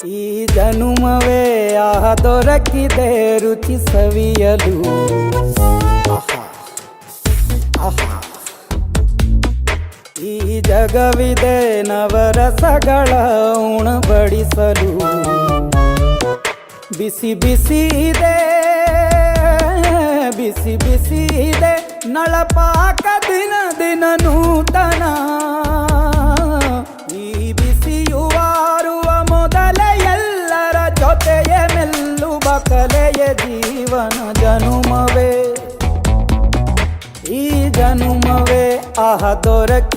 ಈ ಜನುಮವೇ ದೊರಕಿದೆ ರುಚಿ ಸವಿಯಲು. ಆಹಾ ಆಹಾ. ಈ ಜಗವಿದೆ ನವರಸಗಳ ಉಣಬಡಿಸಲು. ಬಿಸಿ ಬಿಸಿ ಇದೆ ಬಿಸಿ ಬಿಸಿ ಇದೆ ನಳಪಾಕ ದಿನ ದಿನ ನೂತನ. ಈ ಬಿಸಿಯುವಾರುವ ಮೊದಲೇ ಎಲ್ಲರ ಜೊತೆಯೇ ಮೆಲ್ಲುವ ಕಲೆಯ ಜೀವನ ಜನುಮವೇ. ಈ ಜನುಮವೇ ದೊರಕಿ